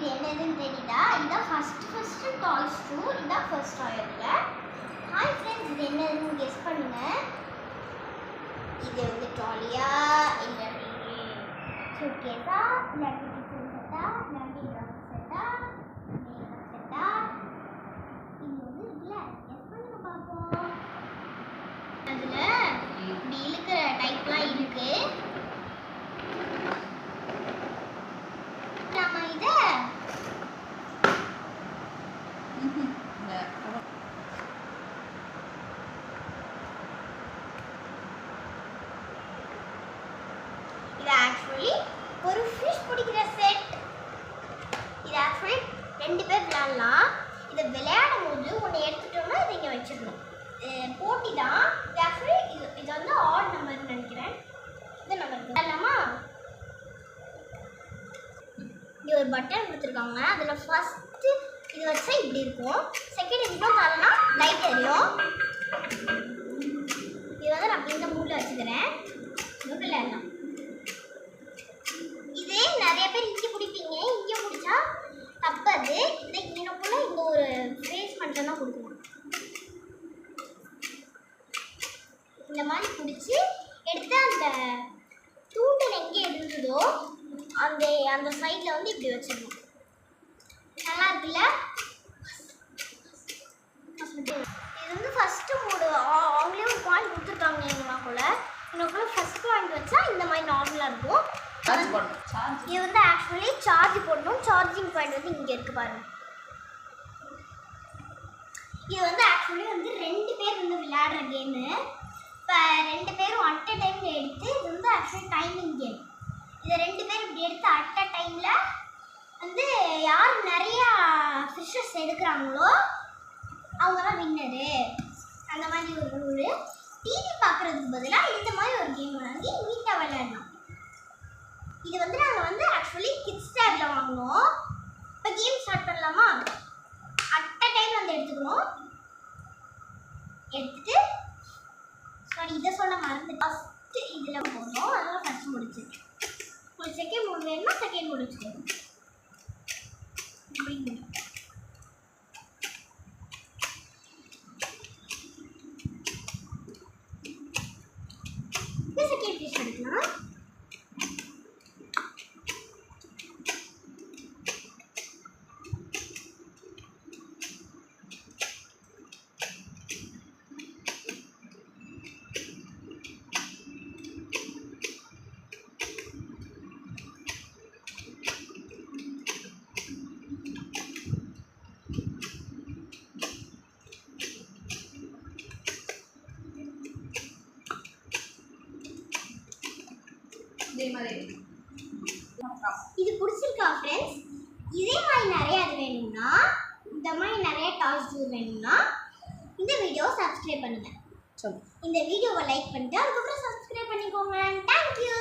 இது என்னதுன்னு தெரியுதா? இதுதான் ஃபர்ஸ்ட் டாய்ஸ் டூ. இதுதான் ஃபர்ஸ்ட் டாய் அதுல. ஹாய் ஃப்ரெண்ட்ஸ், இது என்னதுன்னு கெஸ் பண்ணுங்க. இது வந்து ட்ராலியா இல்லாட்டி சூட்கேஸா இல்லாட்டி கிச்சன் செட்டா இல்லாட்டி ட்ரெஸ் செட்டா மேக்கப் செட்டா? இது வந்து இருக்குல்ல, கெஸ் பண்ணுங்க பார்ப்போம். அதுல இப்படி இழுக்கிற டைப்லாம் இருக்கு. நாம இத இது ஆக்சுவலி ஒரு ஃபிஷ் பிடிக்கிற செட். இது ஆக்சுவலி 2 பேர் விளையாடலாம். இதை விளையாடும் போது ஒன்று எடுத்துட்டோம்னா இதை இங்கே வச்சிடணும். போட்டி தான் இது. ஆக்சுவலி இது வந்து ஆட் நம்பர்னு நினைக்கிறேன். இது நம்பர் விளையாடலாமா? இது ஒரு பட்டன் கொடுத்துருக்காங்க. அதில் ஃபஸ்ட்டு இது வச்சா இப்படி இருக்கும். செகண்ட் இதுக்கும் தரனா லைட் எரியும். இது வந்து நான் இந்த மூடில் வச்சுக்கிறேன். இது விளையாடலாம். இதே நிறைய பேர் இங்கே பிடிப்பீங்க. இங்கே பிடிச்சா தப்பது. இந்த இங்கனக்குள்ள இந்த ஒரு ஃபேஸ் மட்டும் தான் கொடுக்கணும். இந்த மாதிரி பிடிச்சி எடுத்து அந்த தூண்டல் எங்கே இருந்ததோ அந்த அந்த சைடில் வந்து இப்படி வச்சிடணும். நல்லா இருக்குல்ல? இது வந்து ஃபஸ்ட்டு மூடு. அவங்களே ஒரு பாயிண்ட் கொடுத்துருக்காங்க. எங்களுக்குள்ள ஃபஸ்ட் பாயிண்ட் வச்சா இந்த மாதிரி நார்மலாக இருக்கும். இது வந்து ஆக்சுவலி சார்ஜ் போடணும். சார்ஜிங் பாயிண்ட் வந்து இங்கே இருக்குது பாருங்கள். இது வந்து ஆக்சுவலி வந்து 2 பேர் வந்து விளையாடுற கேமு. இப்போ 2 பேரும் அட் அ டைமில் எடுத்து இது வந்து ஆக்சுவலி டைமிங் கேம். இதை 2 பேர் இப்படி எடுத்து அட் அ டைமில் வந்து யார் நிறையா ஃபிஷ்ஷஸ் எடுக்கிறாங்களோ அவங்க தான் வின்னரு. அந்த மாதிரி ஒரு ரூலு. டிவி பார்க்குறதுக்கு பதிலாக இந்த மாதிரி ஒரு கேம் வாங்கி நீட்டாக விளையாடலாம். இது வந்து நாங்கள் வந்து ஆக்சுவலி கிட்ஸ் டேபில் வாங்கினோம். இப்போ கேம் ஸ்டார்ட் பண்ணலாமா? அட் அ டைம் வந்து எடுத்துக்கணும். எடுத்துட்டு சாரி இதை சொல்ல மறந்து ஃபஸ்ட்டு இதில் போடணும். அதனால் ஃபஸ்ட்டு முடிச்சு ஒரு செகண்ட் மூணு வேணுமா செகண்ட் முடிச்சுக்கணும். செகண்ட் பீஸ் எடுக்கலாம். இது பிடிச்சிருக்கா ஃப்ரெண்ட்ஸ்? இதே மாதிரி நிறைய இது வேணும்னா, இந்த மாதிரி நிறைய டாய்ஸ் வேணும்னா இந்த வீடியோவை சப்ஸ்கிரைப் பண்ணுங்க. இந்த வீடியோவை லைக் பண்ணிட்டு அதுக்கப்புறம் சப்ஸ்கிரைப் பண்ணிக்கோங்க. தேங்க்யூ.